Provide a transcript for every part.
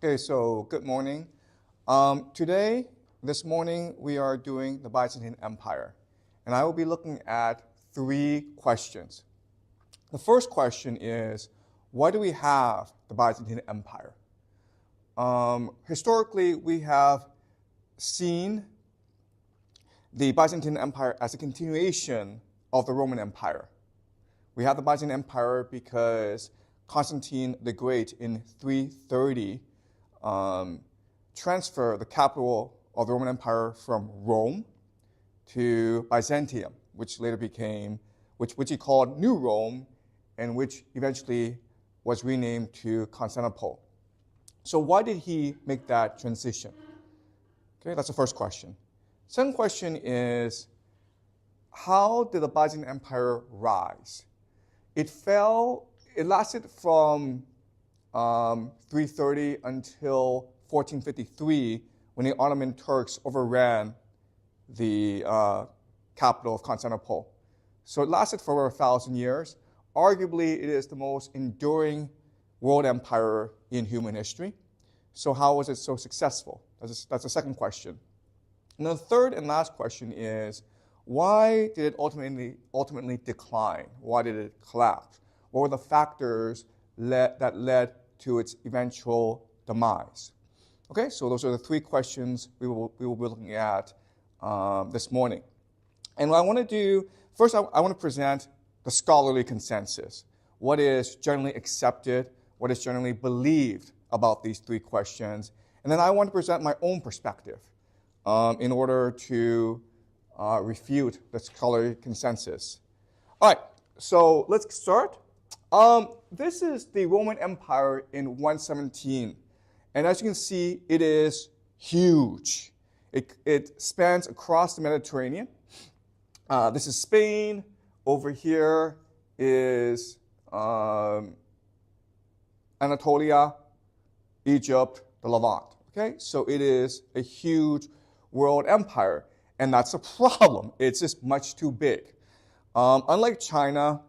Okay, so good morning. This morning, we are doing the Byzantine Empire. And I will be looking at 3 questions. The first question is, why do we have the Byzantine Empire? Historically, we have seen the Byzantine Empire as a continuation of the Roman Empire. We have the Byzantine Empire because Constantine the Great in 330 transferred the capital of the Roman Empire from Rome to Byzantium, which later became, which he called New Rome, and which eventually was renamed to Constantinople. So why did he make that transition? Okay, that's the first question. Second question is, how did the Byzantine Empire rise? It lasted from 330 until 1453, when the Ottoman Turks overran the capital of Constantinople. So it lasted for over 1,000 years. Arguably, it is the most enduring world empire in human history. So how was it so successful? That's the second question. And the third and last question is, why did it ultimately decline? Why did it collapse? What were the factors that led to its eventual demise? Okay, so those are the 3 questions we will be looking at this morning. And what I want to do, first I want to present the scholarly consensus. What is generally accepted, what is generally believed about these 3 questions. And then I want to present my own perspective in order to refute the scholarly consensus. All right, so let's start. This is the Roman Empire in 117. And as you can see, it is huge. It spans across the Mediterranean. This is Spain. Over here is Anatolia, Egypt, the Levant. Okay, so it is a huge world empire. And that's a problem. It's just much too big. Unlike China,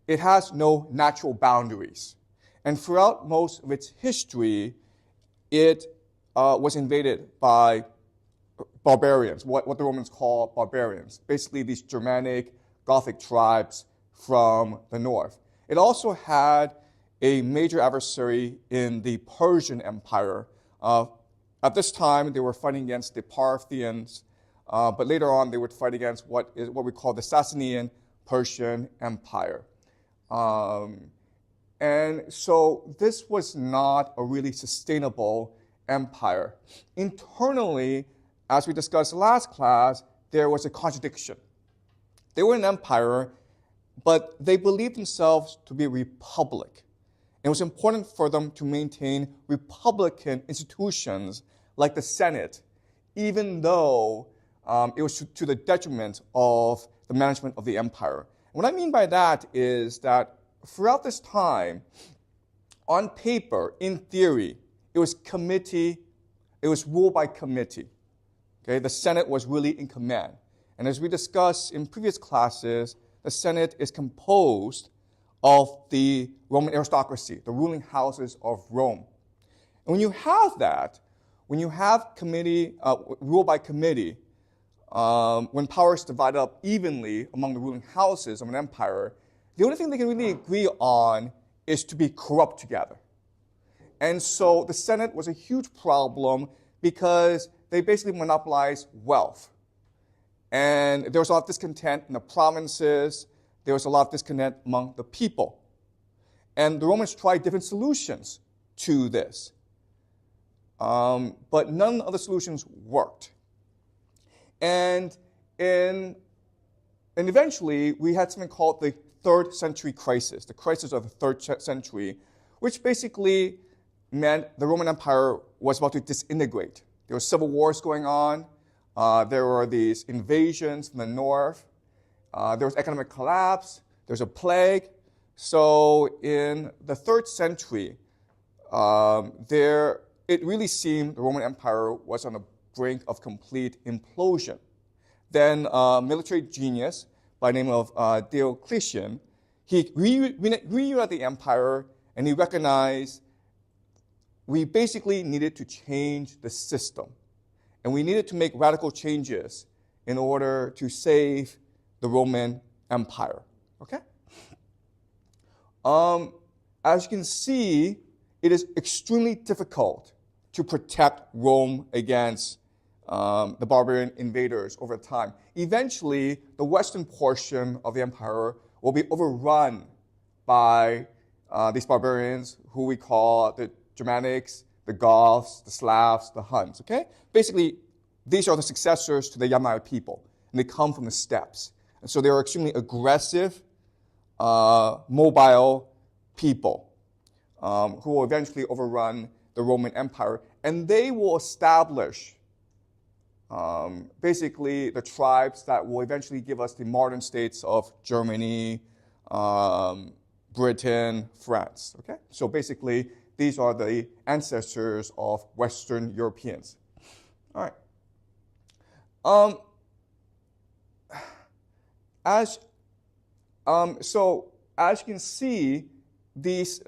it has no natural boundaries. And throughout most of its history, it was invaded by barbarians, what the Romans call barbarians, basically these Germanic Gothic tribes from the north. It also had a major adversary in the Persian Empire. At this time, they were fighting against the Parthians, but later on, they would fight against what we call the Sasanian Persian Empire. And so this was not a really sustainable empire. Internally, as we discussed last class, there was a contradiction. They were an empire, but they believed themselves to be a republic. It was important for them to maintain republican institutions like the Senate, even though it was to the detriment of the management of the empire. And what I mean by that is that throughout this time, on paper, in theory, it was ruled by committee. Okay, the Senate was really in command. And as we discussed in previous classes, the Senate is composed of the Roman aristocracy, the ruling houses of Rome. And when you have that, when you have rule by committee, when power is divided up evenly among the ruling houses of an empire, the only thing they can really agree on is to be corrupt together. And so the Senate was a huge problem because they basically monopolized wealth. And there was a lot of discontent in the provinces. There was a lot of discontent among the people. And the Romans tried different solutions to this. But none of the solutions worked. And eventually, we had something called the 3rd century crisis, the crisis of the 3rd century, which basically meant the Roman Empire was about to disintegrate. There were civil wars going on. There were these invasions from the north. There was economic collapse. There was a plague. So in the 3rd century, it really seemed the Roman Empire was on the brink of complete implosion. Then a military genius by the name of Diocletian, he reunited the empire, and he recognized we basically needed to change the system. And we needed to make radical changes in order to save the Roman Empire. Okay? As you can see, it is extremely difficult to protect Rome against the barbarian invaders over time. Eventually, the western portion of the empire will be overrun by these barbarians who we call the Germanics, the Goths, the Slavs, the Huns. Okay? Basically, these are the successors to the Yamnaya people, and they come from the steppes. And so they are extremely aggressive, mobile people who will eventually overrun the Roman Empire, and they will establish basically the tribes that will eventually give us the modern states of Germany, Britain, France. Okay? So basically, these are the ancestors of Western Europeans. All right. So as you can see, these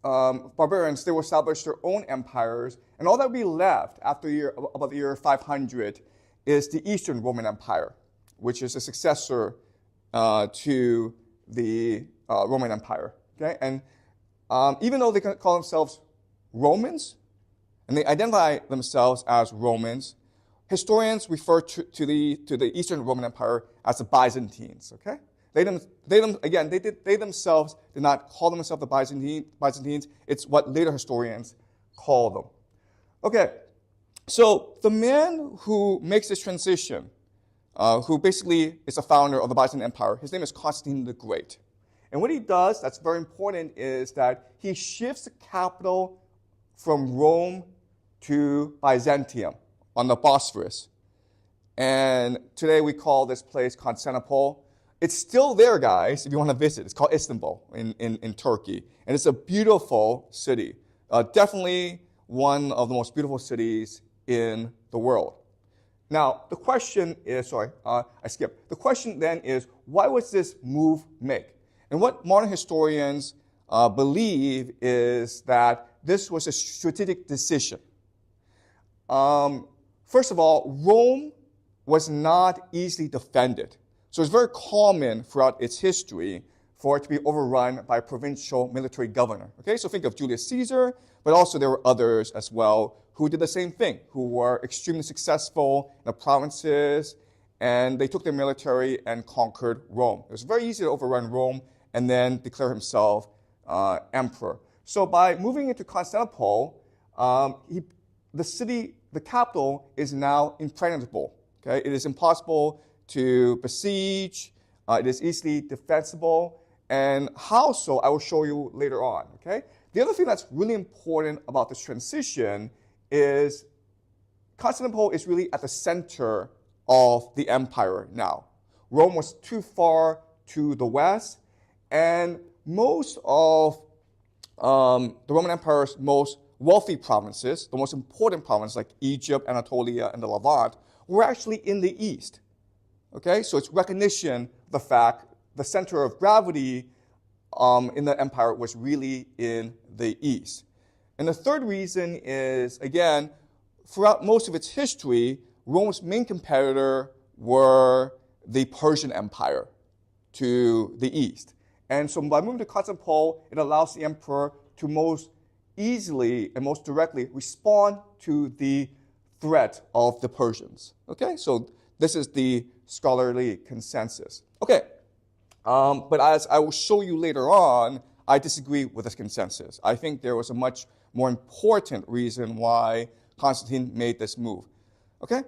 barbarians, they will establish their own empires, and all that will be left after about the year 500 is the Eastern Roman Empire, which is a successor to the Roman Empire. Okay, and even though they call themselves Romans, and they identify themselves as Romans, historians refer to the Eastern Roman Empire as the Byzantines. Okay, they themselves did not call themselves the Byzantines. It's what later historians call them. Okay, so the man who makes this transition, who basically is the founder of the Byzantine Empire, his name is Constantine the Great. And what he does that's very important is that he shifts the capital from Rome to Byzantium on the Bosphorus. And today we call this place Constantinople. It's still there, guys, if you want to visit. It's called Istanbul in Turkey. And it's a beautiful city. Definitely one of the most beautiful cities in the world. Now, the question is, I skipped. The question then is, why was this move made? And what modern historians believe is that this was a strategic decision. First of all, Rome was not easily defended. So it's very common throughout its history for it to be overrun by a provincial military governor. Okay, so think of Julius Caesar, but also there were others as well who did the same thing, who were extremely successful in the provinces, and they took their military and conquered Rome. It was very easy to overrun Rome and then declare himself emperor. So by moving into Constantinople, the capital is now impregnable. Okay, it is impossible to besiege. It is easily defensible, and how so? I will show you later on. Okay. The other thing that's really important about this transition is Constantinople is really at the center of the empire now. Rome was too far to the west, and most of the Roman Empire's most wealthy provinces, the most important provinces like Egypt, Anatolia, and the Levant, were actually in the east. Okay, so it's recognition of the fact the center of gravity in the empire was really in the east. And the third reason is, again, throughout most of its history, Rome's main competitor were the Persian Empire to the east. And so by moving to Constantinople, it allows the emperor to most easily and most directly respond to the threat of the Persians. Okay, so this is the scholarly consensus. Okay, but as I will show you later on, I disagree with this consensus. I think there was a much more important reason why Constantine made this move. Okay,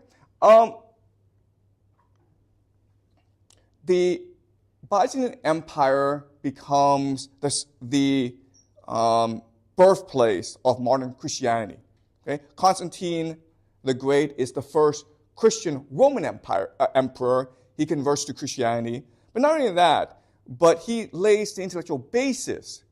the Byzantine Empire becomes the birthplace of modern Christianity. Okay, Constantine the Great is the first Christian Roman emperor. He converts to Christianity. But not only that, but he lays the intellectual basis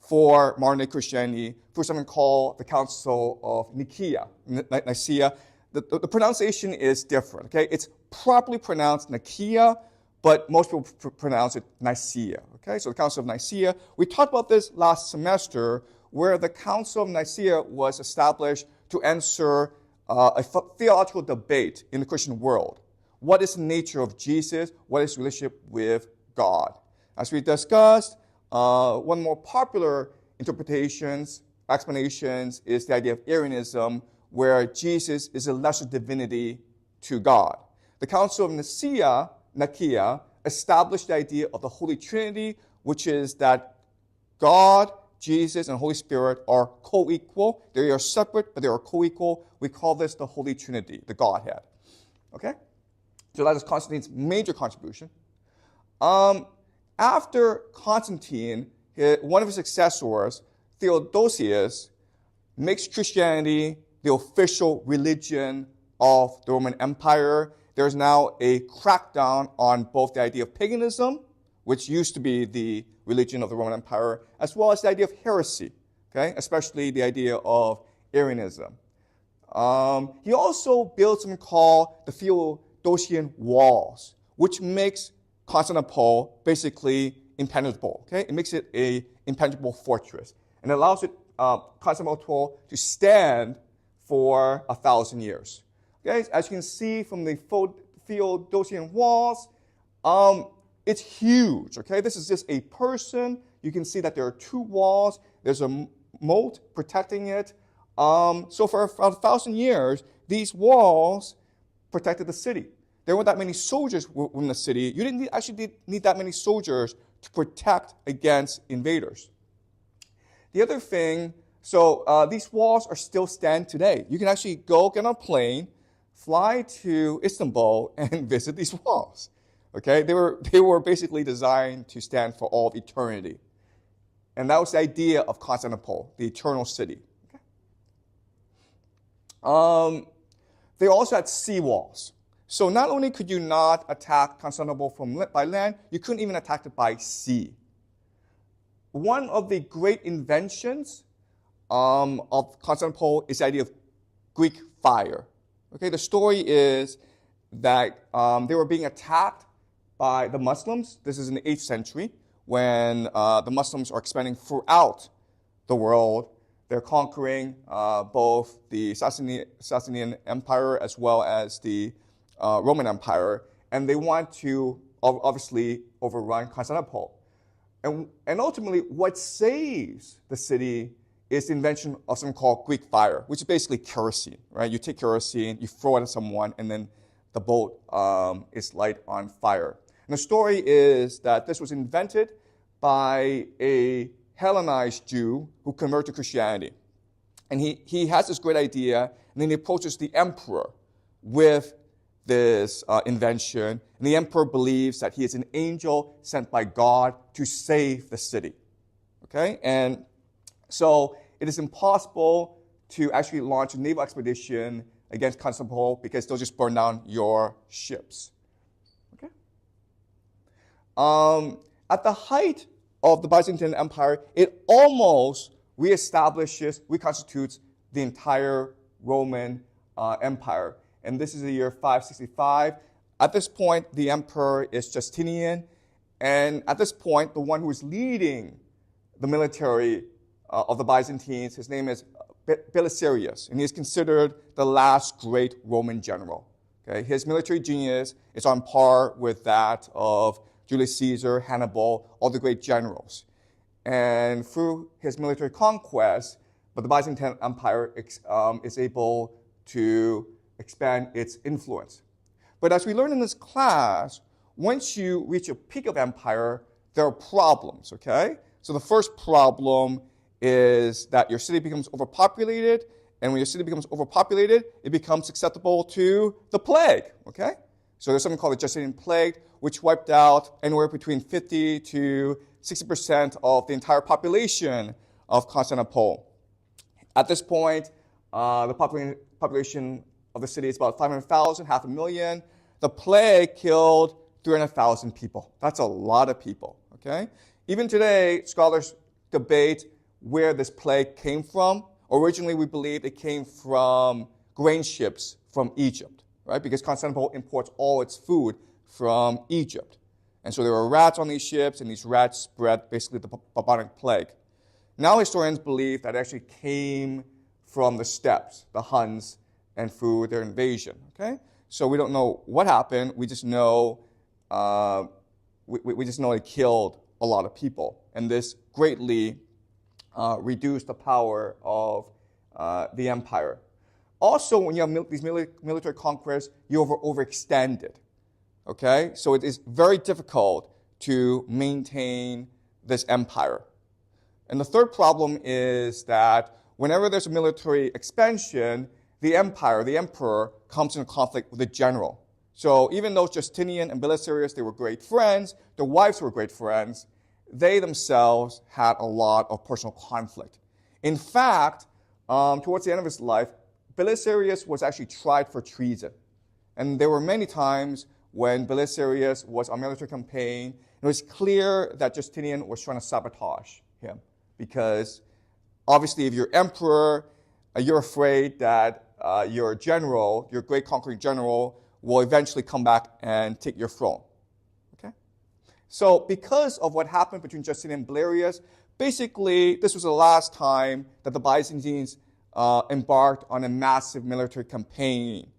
for modern-day Christianity through something called the Council of Nicaea. The pronunciation is different. Okay, it's properly pronounced Nicaea, but most people pronounce it Nicaea. Okay, so the Council of Nicaea. We talked about this last semester, where the Council of Nicaea was established to answer a theological debate in the Christian world. What is the nature of Jesus? What is relationship with God? As we discussed, one more popular explanations is the idea of Arianism, where Jesus is a lesser divinity to God. The Council of Nicaea established the idea of the Holy Trinity, which is that God, Jesus, and Holy Spirit are co-equal. They are separate, but they are co-equal. We call this the Holy Trinity, the Godhead. Okay? So that is Constantine's major contribution. After Constantine, one of his successors, Theodosius, makes Christianity the official religion of the Roman Empire. There's now a crackdown on both the idea of paganism, which used to be the religion of the Roman Empire, as well as the idea of heresy, okay? Especially the idea of Arianism. He also built something called the Theodosian Walls, which makes Constantinople basically impenetrable, okay? It makes it an impenetrable fortress, and allows Constantinople to stand for 1,000 years. Okay? As you can see from the Theodosian Walls, it's huge. Okay? This is just a person. You can see that there are two walls. There's a moat protecting it. So for 1,000 years, these walls protected the city. There weren't that many soldiers in the city. You didn't actually need that many soldiers to protect against invaders. The other thing, these walls are still stand today. You can actually go get on a plane, fly to Istanbul, and visit these walls. Okay, they were basically designed to stand for all of eternity, and that was the idea of Constantinople, the eternal city. Okay. They also had sea walls. So not only could you not attack Constantinople by land, you couldn't even attack it by sea. One of the great inventions of Constantinople is the idea of Greek fire. Okay, the story is that they were being attacked by the Muslims. This is in the 8th century when the Muslims are expanding throughout the world. They're conquering both the Sasanian Empire as well as the Roman Empire, and they want to obviously overrun Constantinople. And ultimately, what saves the city is the invention of something called Greek fire, which is basically kerosene, right? You take kerosene, you throw it at someone, and then the boat is light on fire. And the story is that this was invented by a Hellenized Jew who converted to Christianity. And he has this great idea, and then he approaches the emperor with this invention, and the emperor believes that he is an angel sent by God to save the city. Okay? And so it is impossible to actually launch a naval expedition against Constantinople because they'll just burn down your ships. Okay? At the height of the Byzantine Empire, it almost reconstitutes the entire Roman Empire. And this is the year 565. At this point, the emperor is Justinian. And at this point, the one who is leading the military of the Byzantines, his name is Belisarius. And he is considered the last great Roman general. Okay? His military genius is on par with that of Julius Caesar, Hannibal, all the great generals. And through his military conquest, the Byzantine Empire is able to expand its influence. But as we learned in this class, once you reach a peak of empire, there are problems, okay? So the first problem is that your city becomes overpopulated, and when your city becomes overpopulated, it becomes susceptible to the plague, okay? So there's something called the Justinian plague, which wiped out anywhere between 50 to 60% of the entire population of Constantinople. At this point, the population of the city is about 500,000, 500,000. The plague killed 300,000 people. That's a lot of people, okay? Even today, scholars debate where this plague came from. Originally, we believed it came from grain ships from Egypt, right? Because Constantinople imports all its food from Egypt. And so there were rats on these ships, and these rats spread basically the bubonic plague. Now historians believe that it actually came from the steppes, the Huns, and through their invasion. Okay, so we don't know what happened. We just know we just know it killed a lot of people, and this greatly reduced the power of the empire. Also, when you have these military conquests, you overextend it. Okay, so it is very difficult to maintain this empire. And the third problem is that whenever there's a military expansion, the emperor, comes into conflict with the general. So even though Justinian and Belisarius, they were great friends, their wives were great friends, they themselves had a lot of personal conflict. In fact, towards the end of his life, Belisarius was actually tried for treason. And there were many times when Belisarius was on a military campaign, it was clear that Justinian was trying to sabotage him. Because obviously if you're emperor, you're afraid that your general, your great conquering general, will eventually come back and take your throne. Okay? So because of what happened between Justinian and Belarius, basically this was the last time that the Byzantines embarked on a massive military campaign.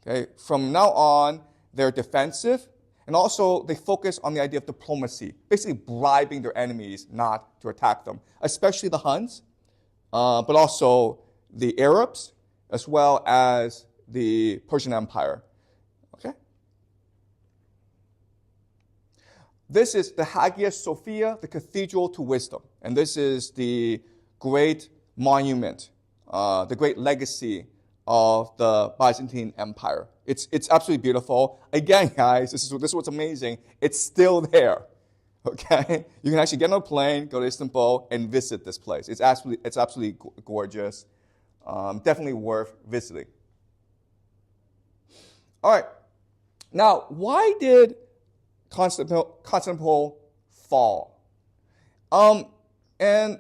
Okay? From now on, they're defensive, and also they focus on the idea of diplomacy, basically bribing their enemies not to attack them, especially the Huns, but also the Arabs, as well as the Persian Empire. Okay? This is the Hagia Sophia, the Cathedral to Wisdom. And this is the great monument, the great legacy of the Byzantine Empire. It's absolutely beautiful. Again, guys, this is what's amazing. It's still there. Okay? You can actually get on a plane, go to Istanbul, and visit this place. It's absolutely gorgeous. Definitely worth visiting. All right. Now, why did Constantinople fall? And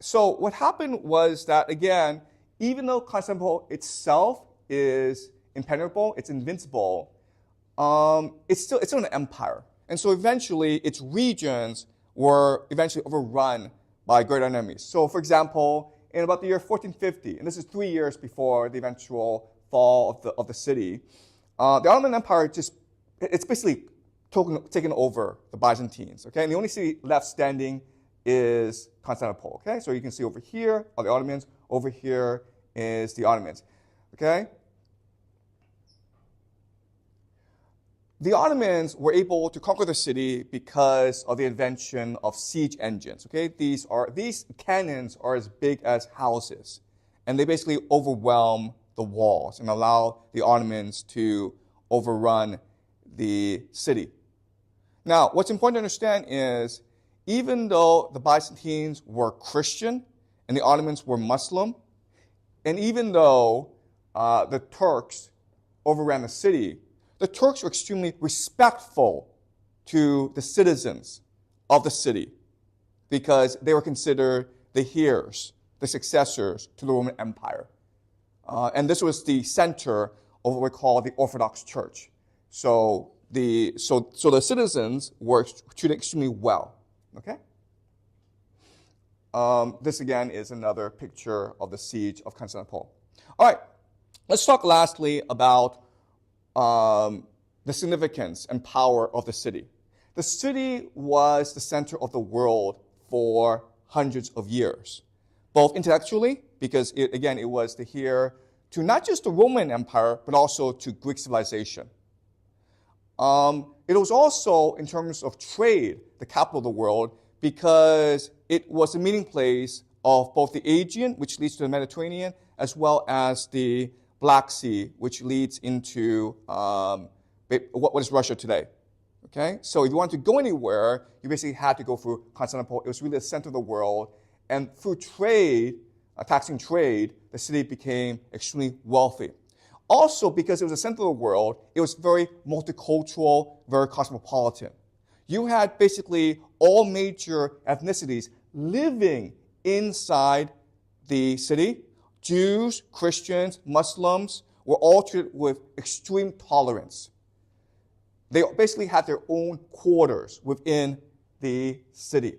so what happened was that, again, even though Constantinople itself is impenetrable, it's invincible, it's still an empire. And so eventually its regions were eventually overrun by great enemies. So for example, in about the year 1450, and this is 3 years before the eventual fall of the city, the Ottoman Empire it's basically taken over the Byzantines. Okay, and the only city left standing is Constantinople. Okay, so you can see over here are the Ottomans, over here is the Ottomans. Okay. The Ottomans were able to conquer the city because of the invention of siege engines. Okay, these cannons are as big as houses, and they basically overwhelm the walls and allow the Ottomans to overrun the city. Now, what's important to understand is, even though the Byzantines were Christian and the Ottomans were Muslim, and even though the Turks overran the city, the Turks were extremely respectful to the citizens of the city because they were considered the heirs, the successors to the Roman Empire. And this was the center of what we call the Orthodox Church. So the citizens were treated extremely well. Okay? This again is another picture of the siege of Constantinople. All right, let's talk lastly about the significance and power of the city. The city was the center of the world for hundreds of years, both intellectually, because it was the heir to not just the Roman Empire, but also to Greek civilization. It was also, in terms of trade, the capital of the world, because it was the meeting place of both the Aegean, which leads to the Mediterranean, as well as the Black Sea, which leads into what is Russia today. Okay, so if you wanted to go anywhere, you basically had to go through Constantinople. It was really the center of the world, and through trade, taxing trade, the city became extremely wealthy. Also, because it was the center of the world, it was very multicultural, very cosmopolitan. You had basically all major ethnicities living inside the city. Jews, Christians, Muslims were all treated with extreme tolerance. They basically had their own quarters within the city.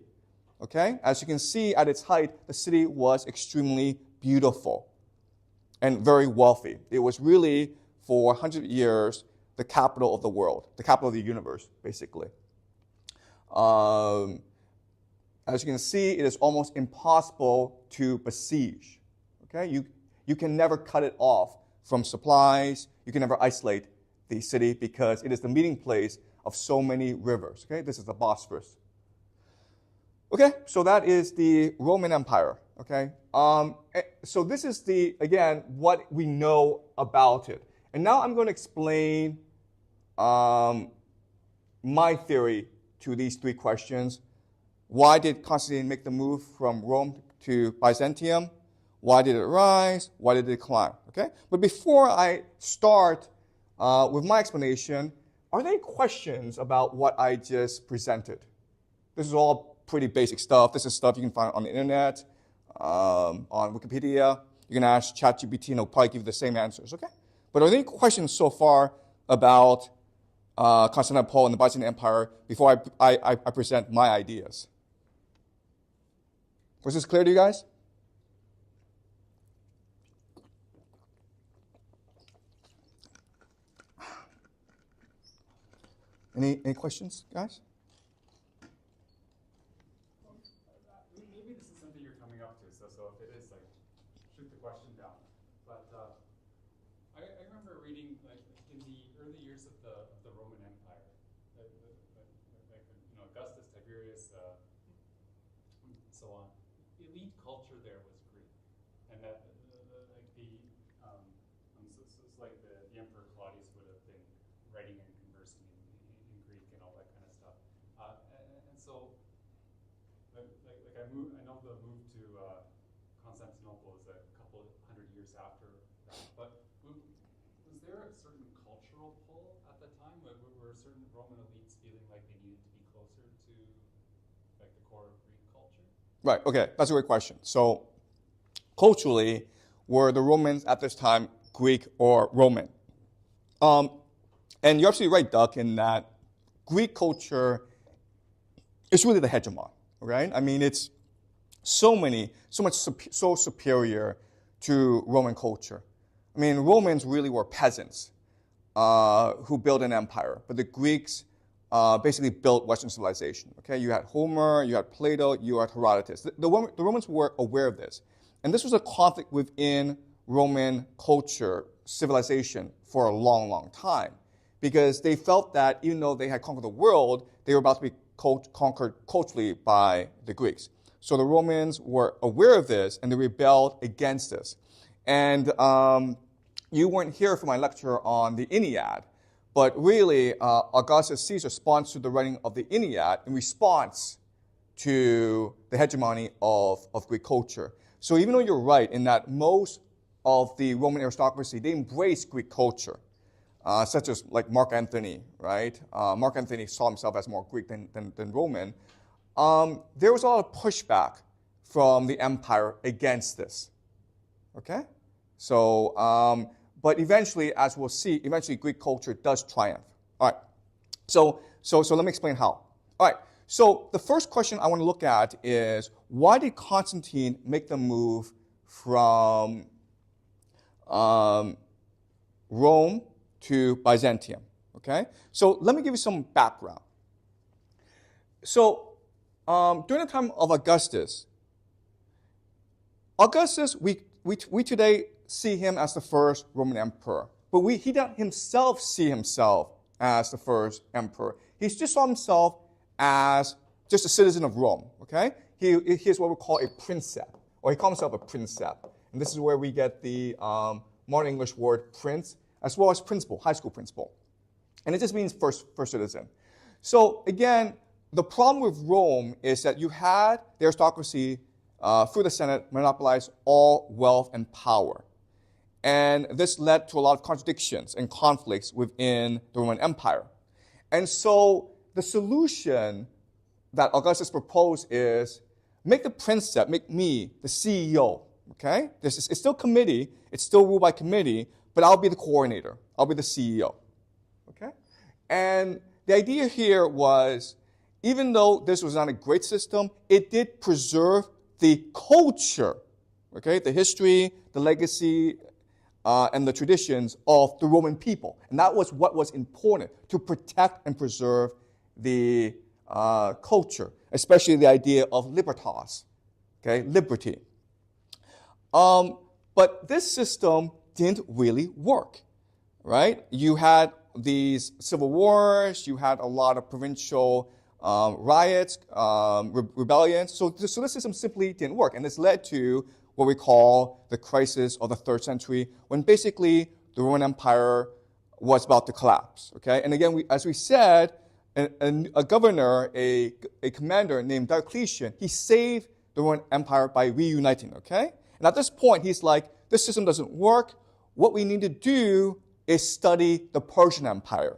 Okay? As you can see, at its height, the city was extremely beautiful and very wealthy. It was really, for 100 years, the capital of the world, the capital of the universe, basically. As you can see, it is almost impossible to besiege. Okay? You can never cut it off from supplies. You can never isolate the city because it is the meeting place of so many rivers. Okay? This is the Bosphorus. Okay, so that is the Roman Empire. Okay, so this is again what we know about it. And now I'm going to explain my theory to these three questions. Why did Constantine make the move from Rome to Byzantium? Why did it rise? Why did it decline? Okay, but before I start with my explanation, are there any questions about what I just presented? This is all pretty basic stuff. This is stuff you can find on the internet, on Wikipedia. You can ask ChatGPT and it'll probably give you the same answers, okay? But are there any questions so far about Constantinople and the Byzantine Empire before I present my ideas? Was this clear to you guys? Any questions, guys? Maybe this is something you're coming up to, so if it is, like, shoot the question down. But I remember reading, like, in the early years of the Roman Empire, like, Augustus, Tiberius, so on. The elite culture there was Greek, and that it's like the Emperor Claudius would have been writing and conversing in Greek and all that kind of stuff. And so, I know the move to Constantinople is a couple hundred years after that, but was there a certain cultural pull at the time? Were certain Roman elites feeling like they needed to be closer to, like, the core of Greek culture? Right, okay, that's a great question. So, culturally, were the Romans at this time Greek or Roman? And you're absolutely right, Doug, in that Greek culture is really the hegemon, right? I mean, it's so superior to Roman culture. I mean, Romans really were peasants who built an empire, but the Greeks basically built Western civilization. Okay, you had Homer, you had Plato, you had Herodotus. The Romans were aware of this, and this was a conflict within Roman culture, civilization, for a long, long time, because they felt that even though they had conquered the world, they were about to be conquered culturally by the Greeks. So the Romans were aware of this, and they rebelled against this. And you weren't here for my lecture on the Ennead, but really, Augustus Caesar sponsored the writing of the Ennead in response to the hegemony of Greek culture. So even though you're right in that most of the Roman aristocracy, they embraced Greek culture, such as like Mark Antony, right? Mark Antony saw himself as more Greek than Roman. There was a lot of pushback from the empire against this, okay? So, but eventually, as we'll see, Greek culture does triumph. All right, so let me explain how. All right, so the first question I want to look at is, why did Constantine make the move from Rome to Byzantium, okay? So let me give you some background. So during the time of Augustus, we today see him as the first Roman emperor, but he didn't himself see himself as the first emperor. He just saw himself as just a citizen of Rome, okay? He is what we call a princeps, or he called himself a princeps. And this is where we get the modern English word prince, as well as principal, high school principal. And it just means first citizen. So again, the problem with Rome is that you had the aristocracy through the Senate monopolize all wealth and power. And this led to a lot of contradictions and conflicts within the Roman Empire. And so the solution that Augustus proposed is, make the princeps, make me the CEO, okay? It's still committee, it's still ruled by committee, but I'll be the coordinator, I'll be the CEO, okay? And the idea here was, even though this was not a great system, it did preserve the culture, okay, the history, the legacy, and the traditions of the Roman people. And that was what was important, to protect and preserve the culture, especially the idea of libertas, okay, liberty. But this system didn't really work, right? You had these civil wars, you had a lot of provincial riots, rebellions. So the system simply didn't work. And this led to what we call the crisis of the 3rd century, when basically the Roman Empire was about to collapse. Okay? And again, as we said, a governor, a commander named Diocletian, he saved the Roman Empire by reuniting. Okay? And at this point, he's like, this system doesn't work. What we need to do is study the Persian Empire.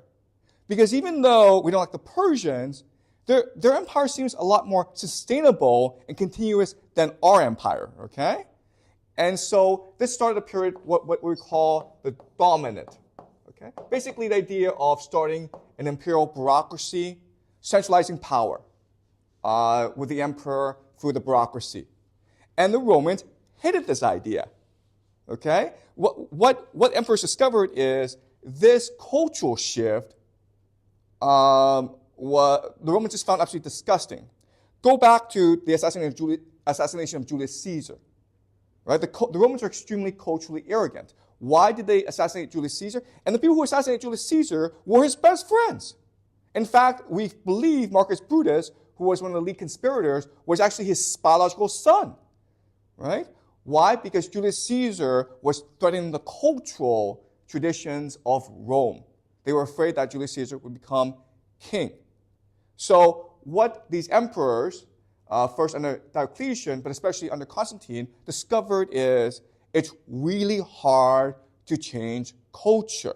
Because even though we don't like the Persians, their empire seems a lot more sustainable and continuous than our empire, okay? And so this started a period, what we call the dominant, okay? Basically the idea of starting an imperial bureaucracy, centralizing power with the emperor through the bureaucracy. And the Romans hated this idea, okay? What emperors discovered is this cultural shift the Romans just found absolutely disgusting. Go back to the assassination of Julius Caesar. Right? The Romans are extremely culturally arrogant. Why did they assassinate Julius Caesar? And the people who assassinated Julius Caesar were his best friends. In fact, we believe Marcus Brutus, who was one of the lead conspirators, was actually his biological son. Right? Why? Because Julius Caesar was threatening the cultural traditions of Rome. They were afraid that Julius Caesar would become king. So what these emperors, first under Diocletian, but especially under Constantine, discovered is it's really hard to change culture.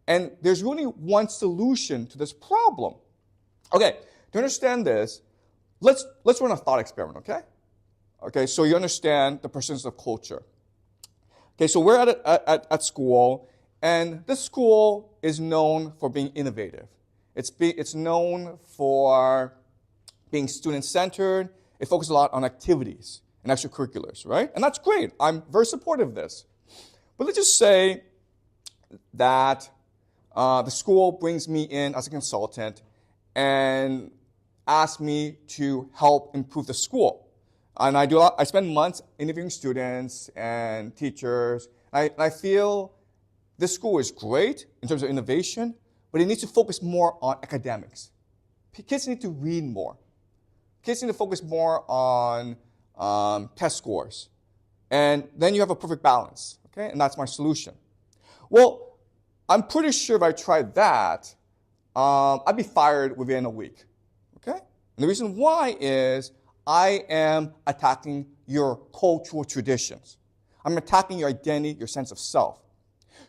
And there's really one solution to this problem. Okay, to understand this, let's run a thought experiment, okay? Okay, so you understand the persistence of culture. Okay, so we're at school, and this school is known for being innovative. It's known for being student-centered. It focuses a lot on activities and extracurriculars, right? And that's great. I'm very supportive of this. But let's just say that the school brings me in as a consultant and asks me to help improve the school. And I spend months interviewing students and teachers. I feel this school is great in terms of innovation, but it needs to focus more on academics. Kids need to read more. Kids need to focus more on test scores. And then you have a perfect balance, okay? And that's my solution. Well, I'm pretty sure if I tried that, I'd be fired within a week, okay? And the reason why is I am attacking your cultural traditions. I'm attacking your identity, your sense of self.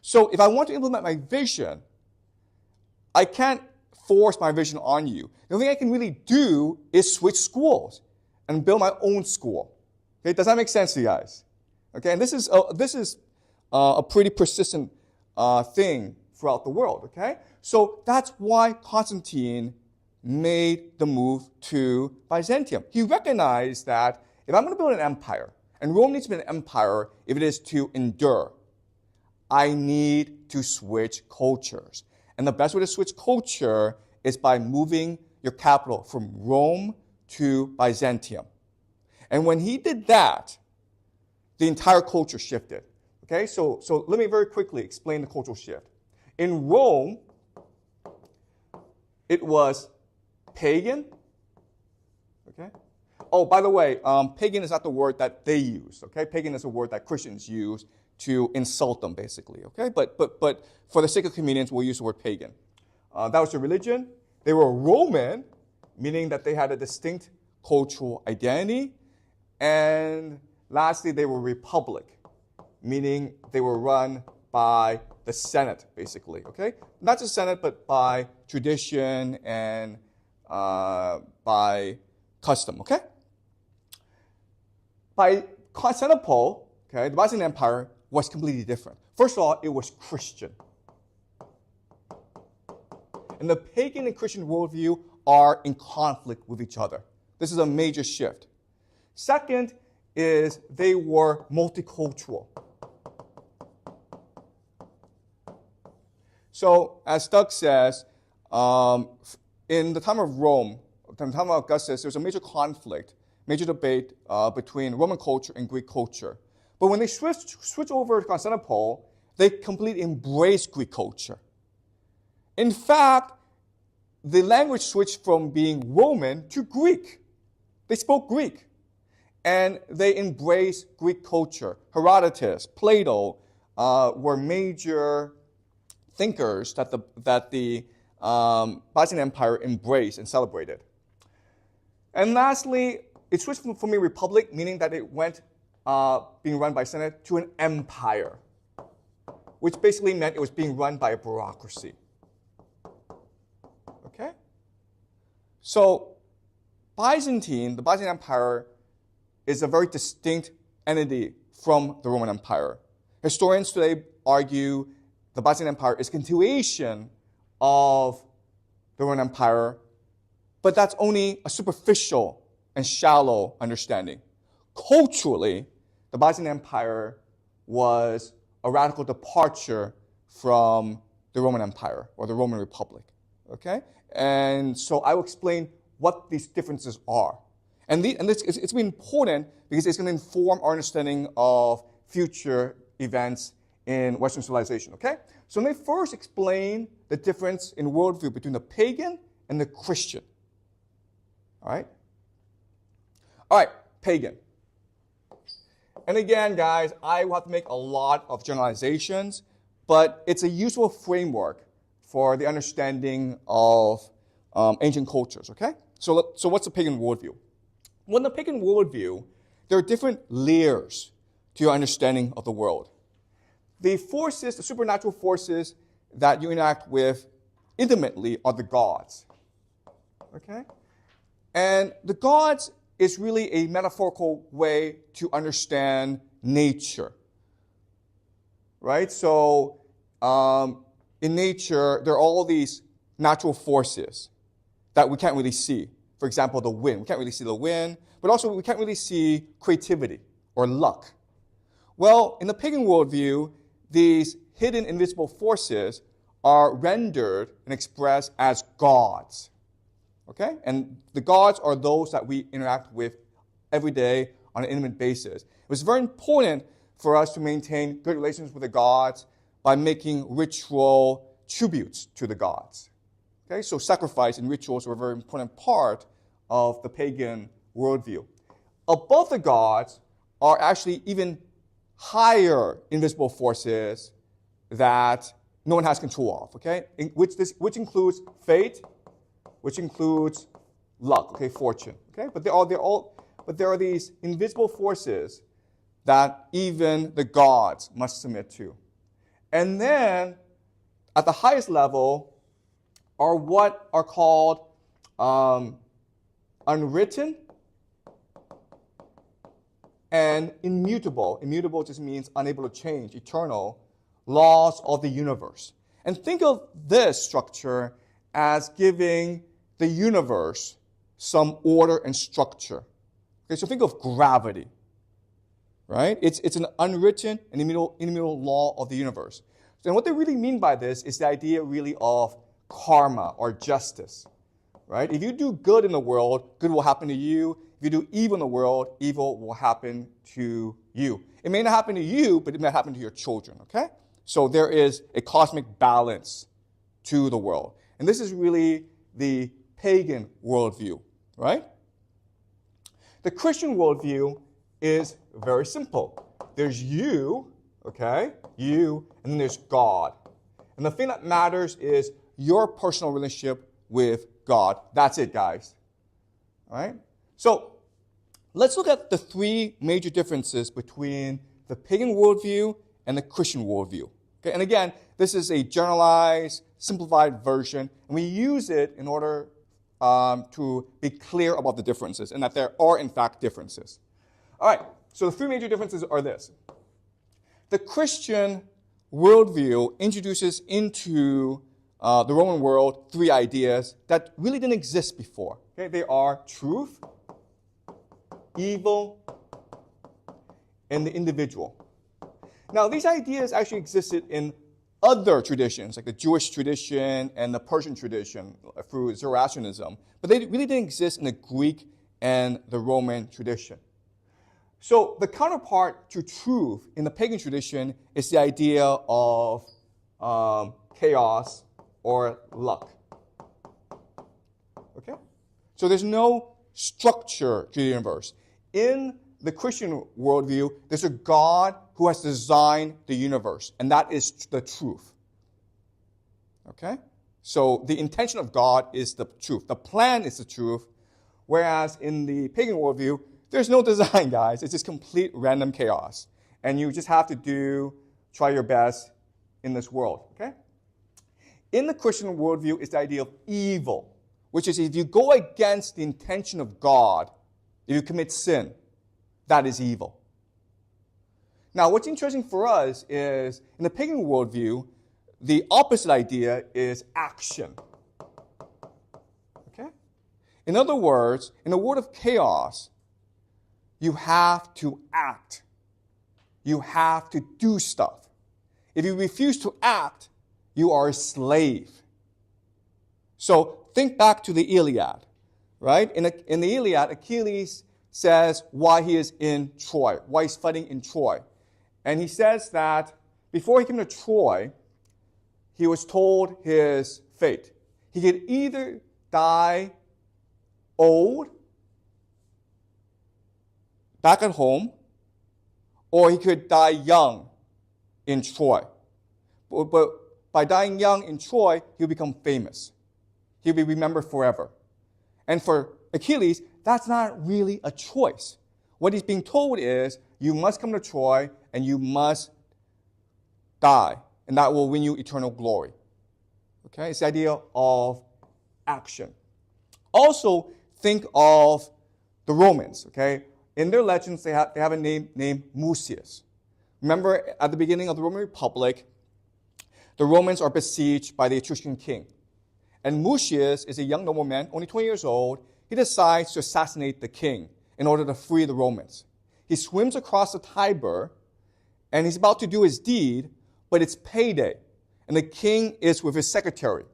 So if I want to implement my vision, I can't force my vision on you. The only thing I can really do is switch schools and build my own school. Okay, does that make sense to you guys? Okay, and this is a pretty persistent thing throughout the world. Okay, so that's why Constantine made the move to Byzantium. He recognized that if I'm going to build an empire, and Rome needs to be an empire if it is to endure, I need to switch cultures. And the best way to switch culture is by moving your capital from Rome to Byzantium. And when he did that, the entire culture shifted. Okay, so let me very quickly explain the cultural shift. In Rome, it was pagan. Okay. Oh, by the way, pagan is not the word that they use. Okay, pagan is a word that Christians use to insult them, basically. Okay, but for the sake of convenience, we'll use the word pagan. That was their religion. They were Roman, meaning that they had a distinct cultural identity. And lastly, they were republic, meaning they were run by the Senate, basically. Okay, not just Senate, but by tradition and by custom. Okay. By Constantinople, okay, the Byzantine Empire was completely different. First of all, it was Christian. And the pagan and Christian worldview are in conflict with each other. This is a major shift. Second is they were multicultural. So, as Doug says, in the time of Rome, in the time of Augustus, there was a major conflict, major debate between Roman culture and Greek culture. But when they switched over to Constantinople, they completely embraced Greek culture. In fact, the language switched from being Roman to Greek. They spoke Greek. And they embraced Greek culture. Herodotus, Plato were major thinkers that the Byzantine Empire embraced and celebrated. And lastly, it switched from a republic, meaning that it went being run by Senate, to an empire, which basically meant it was being run by a bureaucracy. Okay? So the Byzantine Empire is a very distinct entity from the Roman Empire. Historians today argue the Byzantine Empire is a continuation of the Roman Empire, but that's only a superficial and shallow understanding. Culturally, the Byzantine Empire was a radical departure from the Roman Empire or the Roman Republic. Okay? And so I will explain what these differences are. And it's been important because it's going to inform our understanding of future events in Western civilization, okay? So let me first explain the difference in worldview between the pagan and the Christian. All right? All right, pagan. And again, guys, I will have to make a lot of generalizations, but it's a useful framework for the understanding of ancient cultures, okay? So what's the pagan worldview? Well, in the pagan worldview, there are different layers to your understanding of the world. The forces, the supernatural forces that you interact with intimately are the gods. Okay? And the gods is really a metaphorical way to understand nature. Right? So, in nature, there are all these natural forces that we can't really see. For example, the wind. We can't really see the wind, but also we can't really see creativity or luck. Well, in the pagan worldview, these hidden invisible forces are rendered and expressed as gods. Okay? And the gods are those that we interact with every day on an intimate basis. It was very important for us to maintain good relations with the gods by making ritual tributes to the gods. Okay? So sacrifice and rituals were a very important part of the pagan worldview. Above the gods are actually even higher invisible forces that no one has control of, okay? Which includes fate, which includes luck, okay, fortune, okay? But there are these invisible forces that even the gods must submit to. And then, at the highest level, are what are called unwritten and immutable. Immutable just means unable to change, eternal laws of the universe. And think of this structure as giving the universe some order and structure. Okay, so think of gravity, right? It's an unwritten and immutable law of the universe. And what they really mean by this is the idea really of karma or justice, right? If you do good in the world, good will happen to you. If you do evil in the world, evil will happen to you. It may not happen to you, but it may happen to your children, okay? So there is a cosmic balance to the world. And this is really the pagan worldview, right? The Christian worldview is very simple. There's you, okay? You, and then there's God. And the thing that matters is your personal relationship with God. That's it, guys. All right? So, let's look at the three major differences between the pagan worldview and the Christian worldview. Okay? And again, this is a generalized, simplified version, and we use it in order to be clear about the differences, and that there are, in fact, differences. All right, so the three major differences are this. The Christian worldview introduces into the Roman world 3 ideas that really didn't exist before. Okay? They are truth, evil, and the individual. Now, these ideas actually existed in other traditions, like the Jewish tradition and the Persian tradition through Zoroastrianism, but they really didn't exist in the Greek and the Roman tradition. So the counterpart to truth in the pagan tradition is the idea of chaos or luck. Okay? So there's no structure to the universe. In the Christian worldview, there's a God who has designed the universe, and that is the truth. Okay? So the intention of God is the truth. The plan is the truth, whereas in the pagan worldview, there's no design, guys. It's just complete random chaos. And you just have to try your best in this world. Okay? In the Christian worldview is the idea of evil, which is if you go against the intention of God, if you commit sin, that is evil. Now, what's interesting for us is, in the pagan worldview, the opposite idea is action. Okay? In other words, in a world of chaos, you have to act. You have to do stuff. If you refuse to act, you are a slave. So think back to the Iliad, right? In the Iliad, Achilles says why he is in Troy, why he's fighting in Troy. And he says that before he came to Troy, he was told his fate. He could either die old, back at home, or he could die young in Troy. But by dying young in Troy, he'll become famous. He'll be remembered forever. And for Achilles, that's not really a choice. What he's being told is, you must come to Troy and you must die, and that will win you eternal glory. Okay? It's the idea of action. Also, think of the Romans. Okay? In their legends, they have a name named Mucius. Remember, at the beginning of the Roman Republic, the Romans are besieged by the Etruscan king. And Mucius is a young nobleman, only 20 years old. He decides to assassinate the king in order to free the Romans. He swims across the Tiber, and he's about to do his deed, but it's payday. And the king is with his secretary.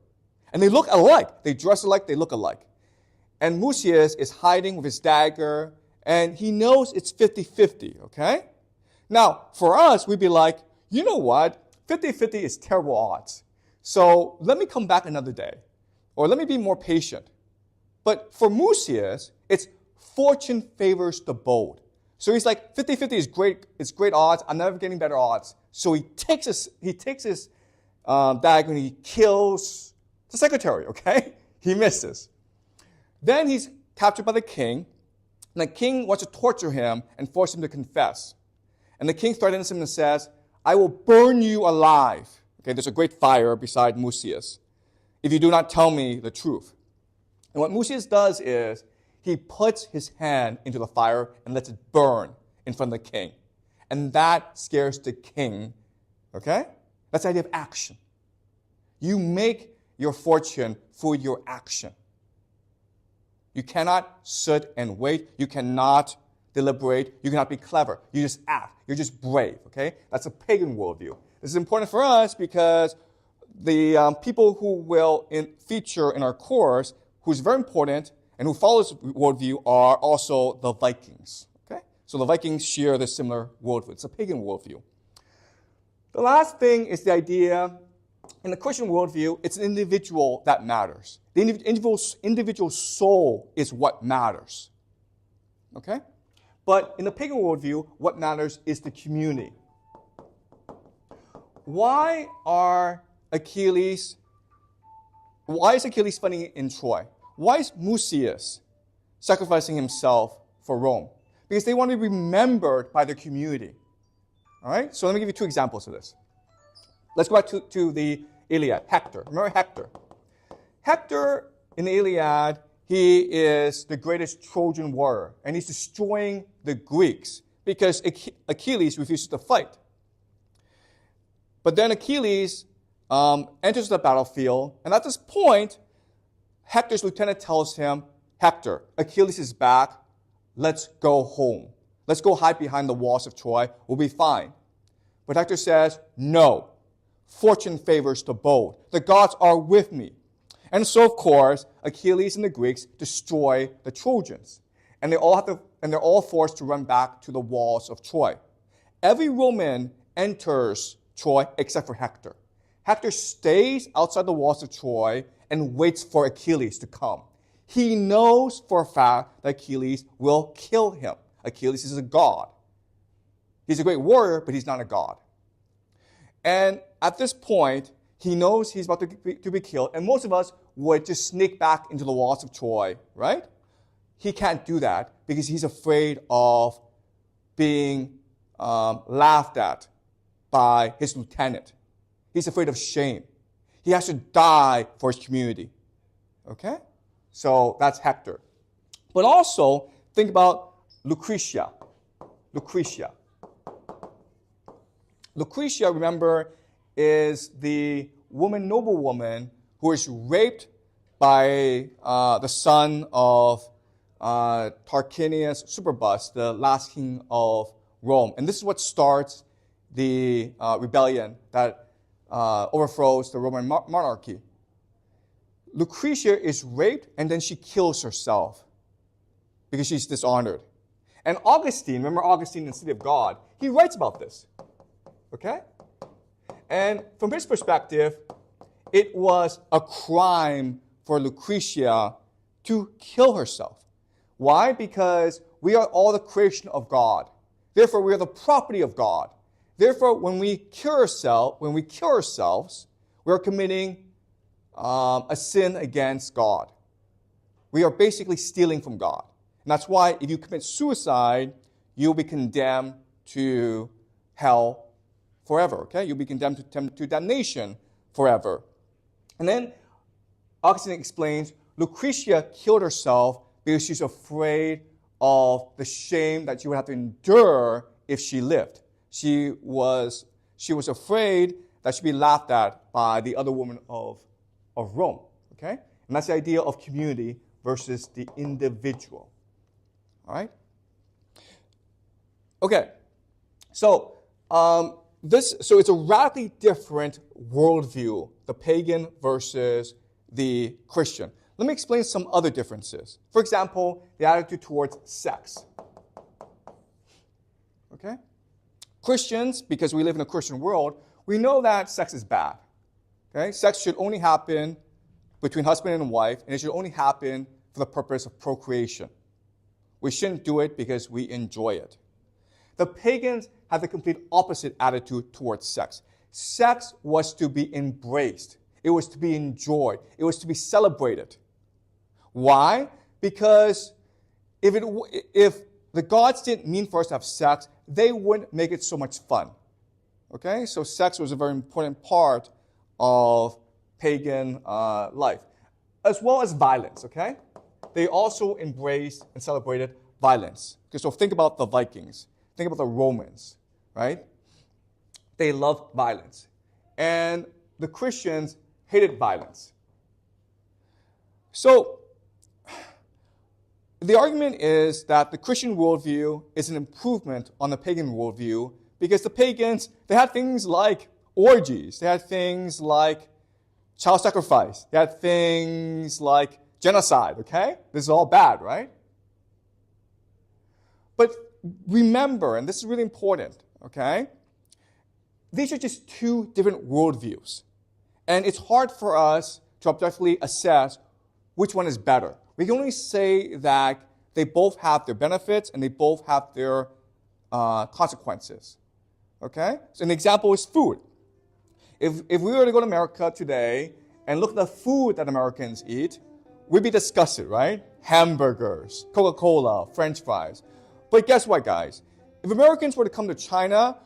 And they look alike. They dress alike, they look alike. And Mucius is hiding with his dagger, and he knows it's 50-50, okay? Now, for us, we'd be like, you know what? 50-50 is terrible odds. So let me come back another day. Or let me be more patient. But for Mucius, it's fortune favors the bold. So he's like, 50-50 is great. It's great odds. I'm never getting better odds. So he takes his dagger and he kills the secretary, okay? He misses. Then he's captured by the king. And the king wants to torture him and force him to confess. And the king threatens him and says, I will burn you alive. Okay, there's a great fire beside Mucius if you do not tell me the truth. And what Mucius does is he puts his hand into the fire and lets it burn in front of the king. And that scares the king. Okay? That's the idea of action. You make your fortune through your action. You cannot sit and wait. You cannot deliberate. You cannot be clever. You just act. You're just brave. Okay? That's a pagan worldview. This is important for us because the people who will feature in our course, who's very important and who follows worldview, are also the Vikings. Okay? So the Vikings share this similar worldview. It's a pagan worldview. The last thing is the idea, in the Christian worldview, it's an individual that matters. The individual soul is what matters. Okay? But in the pagan worldview, what matters is the community. Why is Achilles fighting in Troy? Why is Mucius sacrificing himself for Rome? Because they want to be remembered by their community. All right? So let me give you 2 examples of this. Let's go back to the Iliad. Hector. Remember Hector? Hector in the Iliad, he is the greatest Trojan warrior, and he's destroying the Greeks because Achilles refuses to fight. But then Achilles enters the battlefield, and at this point, Hector's lieutenant tells him, Hector, Achilles is back, let's go home. Let's go hide behind the walls of Troy, we'll be fine. But Hector says, no, fortune favors the bold. The gods are with me. And so, of course, Achilles and the Greeks destroy the Trojans. And they're all forced to run back to the walls of Troy. Every Roman enters Troy except for Hector. Hector stays outside the walls of Troy and waits for Achilles to come. He knows for a fact that Achilles will kill him. Achilles is a god. He's a great warrior, but he's not a god. And at this point, he knows he's about to be killed, and most of us would just sneak back into the walls of Troy, right? He can't do that because he's afraid of being laughed at by his lieutenant. He's afraid of shame. He has to die for his community. Okay? So that's Hector. But also, think about Lucretia. Lucretia, remember, is the noblewoman who is raped by the son of Tarquinius Superbus, the last king of Rome. And this is what starts the rebellion that overthrows the Roman monarchy. Lucretia is raped and then she kills herself because she's dishonored. And Augustine, remember Augustine in the City of God, he writes about this. Okay? And from his perspective, it was a crime for Lucretia to kill herself. Why? Because we are all the creation of God. Therefore, we are the property of God. Therefore, when we kill ourselves, we are committing a sin against God. We are basically stealing from God. And that's why if you commit suicide, you'll be condemned to hell forever. Okay? You'll be condemned to damnation forever. And then Augustine explains Lucretia killed herself because she's afraid of the shame that she would have to endure if she lived. She was afraid that she'd be laughed at by the other women of Rome. Okay? And that's the idea of community versus the individual. All right? Okay. So it's a radically different worldview, the pagan versus the Christian. Let me explain some other differences. For example, the attitude towards sex. Okay? Christians, because we live in a Christian world, we know that sex is bad. Okay? Sex should only happen between husband and wife, and it should only happen for the purpose of procreation. We shouldn't do it because we enjoy it. The pagans have the complete opposite attitude towards sex. Sex was to be embraced. It was to be enjoyed. It was to be celebrated. Why? Because if the gods didn't mean for us to have sex, they wouldn't make it so much fun. Okay? So sex was a very important part of pagan life, as well as violence. Okay? They also embraced and celebrated violence. Okay, so think about the Vikings. Think about the Romans, right? They loved violence. And the Christians hated violence. So the argument is that the Christian worldview is an improvement on the pagan worldview because the pagans, they had things like orgies. They had things like child sacrifice. They had things like genocide, okay? This is all bad, right? But remember, and this is really important, okay? These are just two different worldviews. And it's hard for us to objectively assess which one is better. We can only say that they both have their benefits and they both have their consequences. Okay? So an example is food. If we were to go to America today and look at the food that Americans eat, we'd be disgusted, right? Hamburgers, Coca-Cola, French fries. But guess what, guys? If Americans were to come to China,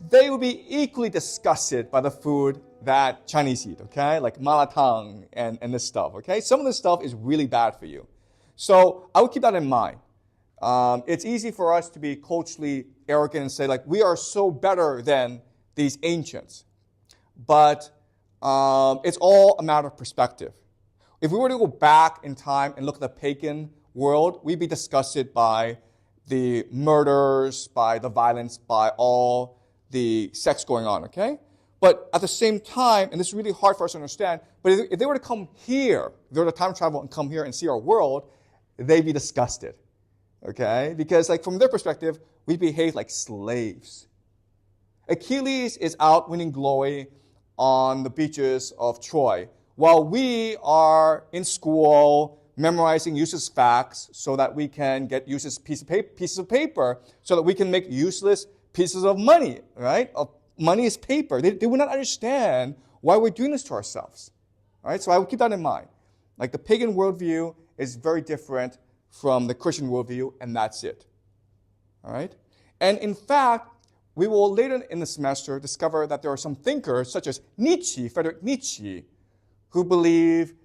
they would be equally disgusted by the food that Chinese eat, okay? Like malatang and this stuff, okay? Some of this stuff is really bad for you. So I would keep that in mind. It's easy for us to be culturally arrogant and say, like, we are so better than these ancients. But it's all a matter of perspective. If we were to go back in time and look at the pagan world, we'd be disgusted by the murders, by the violence, by all the sex going on, okay? But at the same time, and this is really hard for us to understand, but if they were to come here, if they were to time travel and come here and see our world, they'd be disgusted, okay? Because like from their perspective, we behave like slaves. Achilles is out winning glory on the beaches of Troy, while we are in school memorizing useless facts so that we can get useless pieces of paper so that we can make useless pieces of money, right? Money is paper. They would not understand why we're doing this to ourselves, all right? So I would keep that in mind. Like the pagan worldview is very different from the Christian worldview, and that's it, all right? And in fact, we will later in the semester discover that there are some thinkers, such as Friedrich Nietzsche, who believe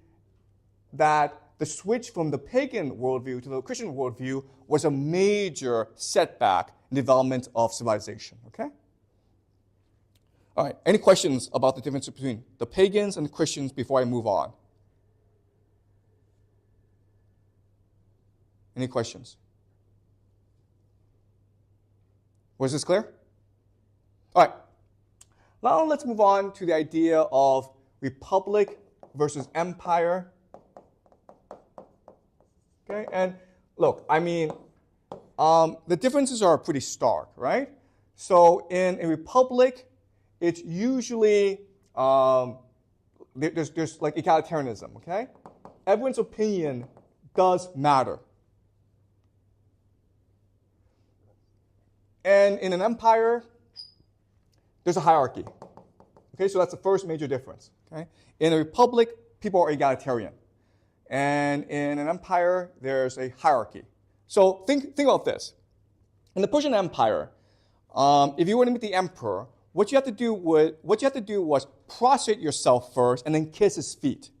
that the switch from the pagan worldview to the Christian worldview was a major setback in the development of civilization, okay? All right, any questions about the difference between the pagans and the Christians before I move on? Any questions? Was this clear? All right, now let's move on to the idea of republic versus empire. Okay, and look, I mean, the differences are pretty stark, right? So in a republic, it's usually, there's like egalitarianism, okay? Everyone's opinion does matter. And in an empire, there's a hierarchy. Okay, so that's the first major difference. Okay? In a republic, people are egalitarian. And in an empire, there's a hierarchy. So think about this. In the Persian Empire, if you were to meet the emperor, what you had to do was prostrate yourself first and then kiss his feet.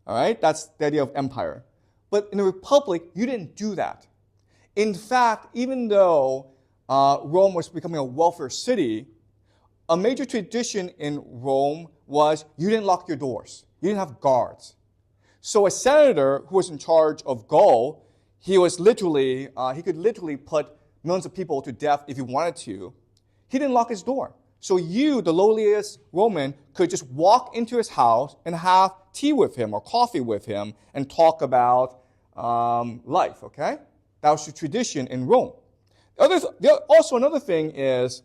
All right? That's the idea of empire. But in a republic, you didn't do that. In fact, even though Rome was becoming a welfare city, a major tradition in Rome was you didn't lock your doors. You didn't have guards. So a senator who was in charge of Gaul, he could literally put millions of people to death if he wanted to. He didn't lock his door. So you, the lowliest Roman, could just walk into his house and have tea with him or coffee with him and talk about life, okay? That was the tradition in Rome. Also, another thing is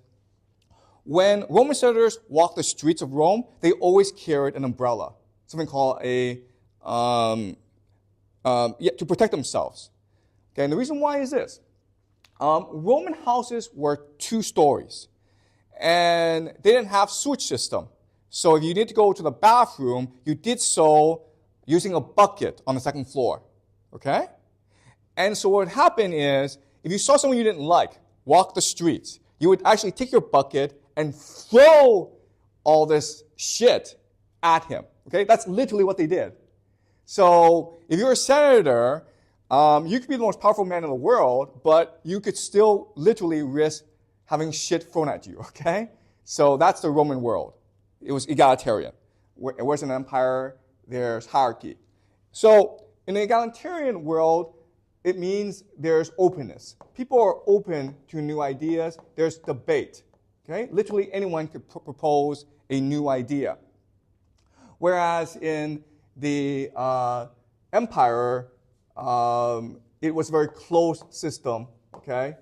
when Roman senators walked the streets of Rome, they always carried an umbrella, something called to protect themselves. Okay, and the reason why is this. Roman houses were 2 stories, and they didn't have sewage system. So if you need to go to the bathroom, you did so using a bucket on the 2nd floor, okay? And so what would happen is, if you saw someone you didn't like walk the streets, you would actually take your bucket and throw all this shit at him, okay? That's literally what they did. So if you're a senator, you could be the most powerful man in the world, but you could still literally risk having shit thrown at you, okay? So that's the Roman world. It was egalitarian. Whereas in an empire, there's hierarchy. So in the egalitarian world, it means there's openness. People are open to new ideas. There's debate, okay? Literally anyone could propose a new idea. Whereas in the empire, it was a very closed system, okay?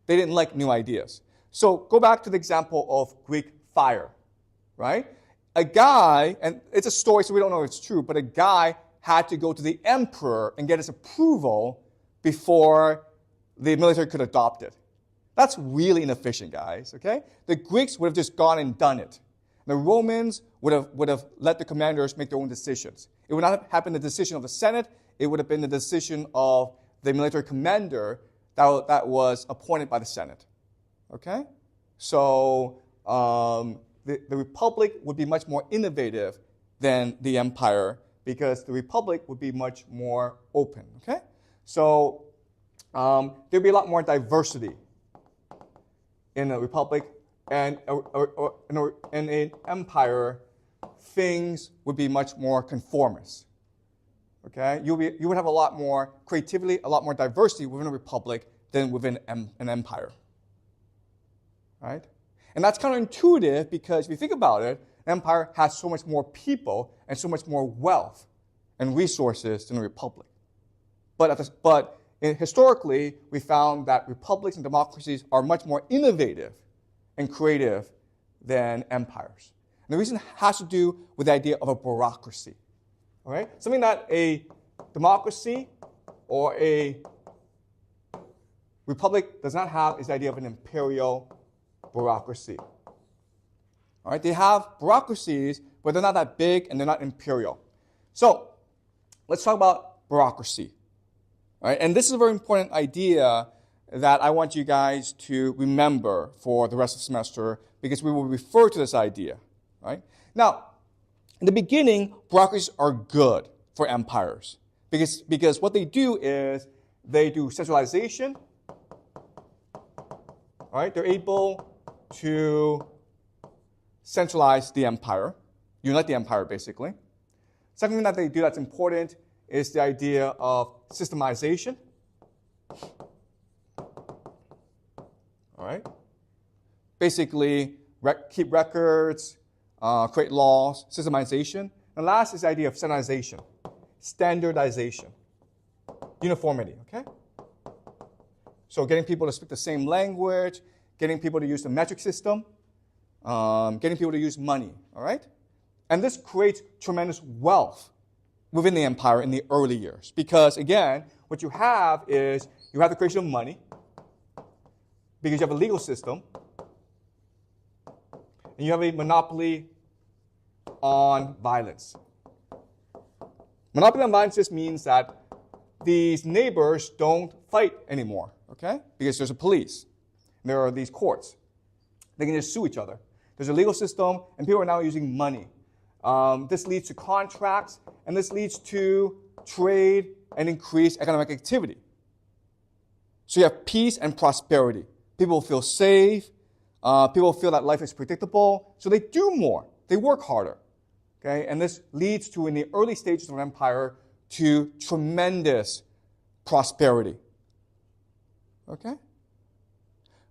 They didn't like new ideas. So go back to the example of Greek fire, right? A guy, and it's a story, so we don't know if it's true, but a guy had to go to the emperor and get his approval before the military could adopt it. That's really inefficient, guys, okay? The Greeks would have just gone and done it. The Romans would have let the commanders make their own decisions. It would not have been the decision of the Senate. It would have been the decision of the military commander that was appointed by the Senate, okay? So the Republic would be much more innovative than the empire because the Republic would be much more open, okay? So there'd be a lot more diversity in a Republic and in an empire, things would be much more conformist. Okay, you would have a lot more creativity, a lot more diversity within a republic than within an empire. Right? And that's counterintuitive because if you think about it, an empire has so much more people and so much more wealth and resources than a republic. But historically, we found that republics and democracies are much more innovative and creative than empires. And the reason has to do with the idea of a bureaucracy. All right? Something that a democracy or a republic does not have is the idea of an imperial bureaucracy. All right? They have bureaucracies, but they're not that big and they're not imperial. So let's talk about bureaucracy. All right? And this is a very important idea that I want you guys to remember for the rest of the semester because we will refer to this idea. Right? Now, in the beginning, bureaucracies are good for empires because what they do is they do centralization. All right? They're able to centralize the empire, unite the empire, basically. Second thing that they do that's important is the idea of systemization. All right? Basically, keep records, create laws, systemization. And last is the idea of standardization, uniformity, okay? So getting people to speak the same language, getting people to use the metric system, getting people to use money, all right? And this creates tremendous wealth within the empire in the early years. Because, again, what you have is you have the creation of money because you have a legal system and you have a monopoly on violence. Monopoly on violence just means that these neighbors don't fight anymore, okay? Because there's a police. There are these courts. They can just sue each other. There's a legal system, and people are now using money. This leads to contracts, and this leads to trade and increased economic activity. So you have peace and prosperity. People feel safe. People feel that life is predictable, so they do more. They work harder. Okay? And this leads to, in the early stages of an empire, to tremendous prosperity. Okay?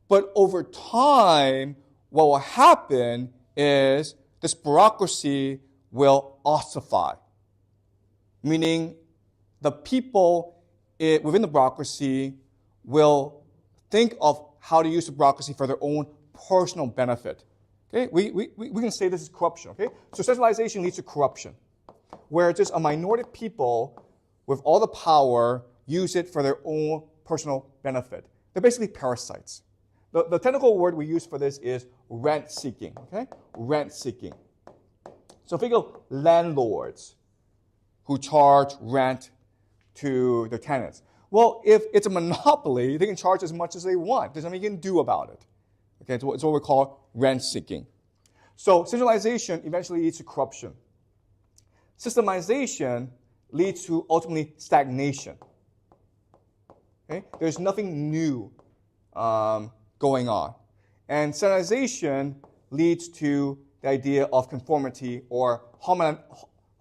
But over time, what will happen is this bureaucracy will ossify, meaning the people within the bureaucracy will think of how to use the bureaucracy for their own personal benefit. Okay? We can say this is corruption. Okay? So centralization leads to corruption, where just a minority of people with all the power use it for their own personal benefit. They're basically parasites. The technical word we use for this is rent-seeking. Okay? Rent-seeking. So think of landlords who charge rent to their tenants. Well, if it's a monopoly, they can charge as much as they want. There's nothing you can do about it. Okay, it's what we call rent-seeking. So centralization eventually leads to corruption. Systemization leads to ultimately stagnation. Okay? There's nothing new going on. And centralization leads to the idea of conformity or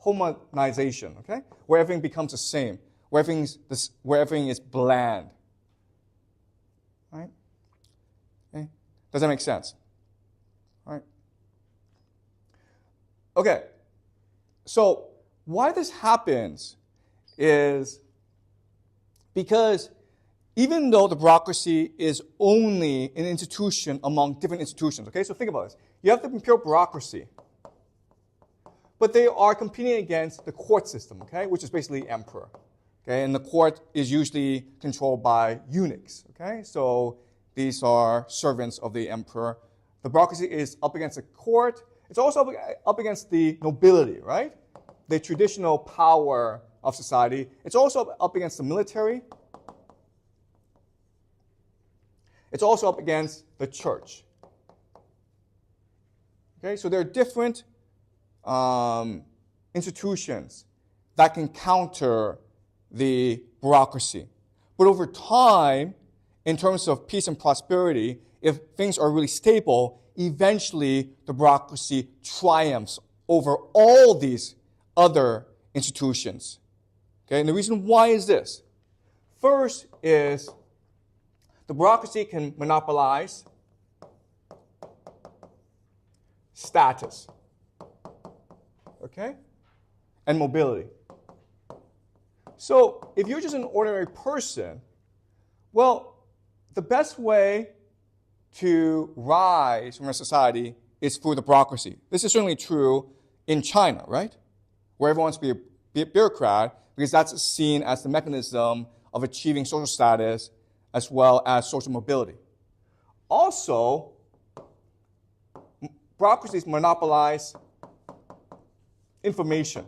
homogenization, okay? Where everything becomes the same, where everything is bland. Right? Okay? Does that make sense? All right. Okay. So why this happens is because even though the bureaucracy is only an institution among different institutions, okay? So think about this. You have the imperial bureaucracy, but they are competing against the court system, okay? Which is basically emperor, okay? And the court is usually controlled by eunuchs, okay? So these are servants of the emperor. The bureaucracy is up against the court. It's also up against the nobility, right? The traditional power of society. It's also up against the military. It's also up against the church. Okay, so there are different institutions that can counter the bureaucracy. But over time, in terms of peace and prosperity, if things are really stable, eventually the bureaucracy triumphs over all these other institutions. Okay, and the reason why is this. First is the bureaucracy can monopolize status, okay, and mobility. So if you're just an ordinary person, well, the best way to rise from a society is through the bureaucracy. This is certainly true in China, right? Where everyone wants to be a bureaucrat because that's seen as the mechanism of achieving social status as well as social mobility. Also, bureaucracies monopolize information.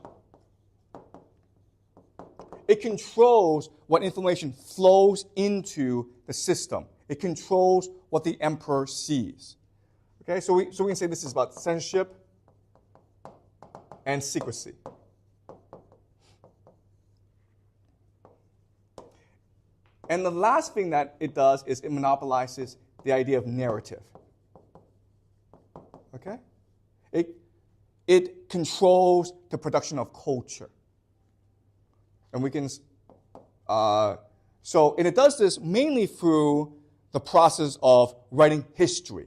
It controls what information flows into the system. It controls what the emperor sees. Okay, so we can say this is about censorship and secrecy. And the last thing that it does is it monopolizes the idea of narrative. Okay? It controls the production of culture. And we can, and it does this mainly through the process of writing history.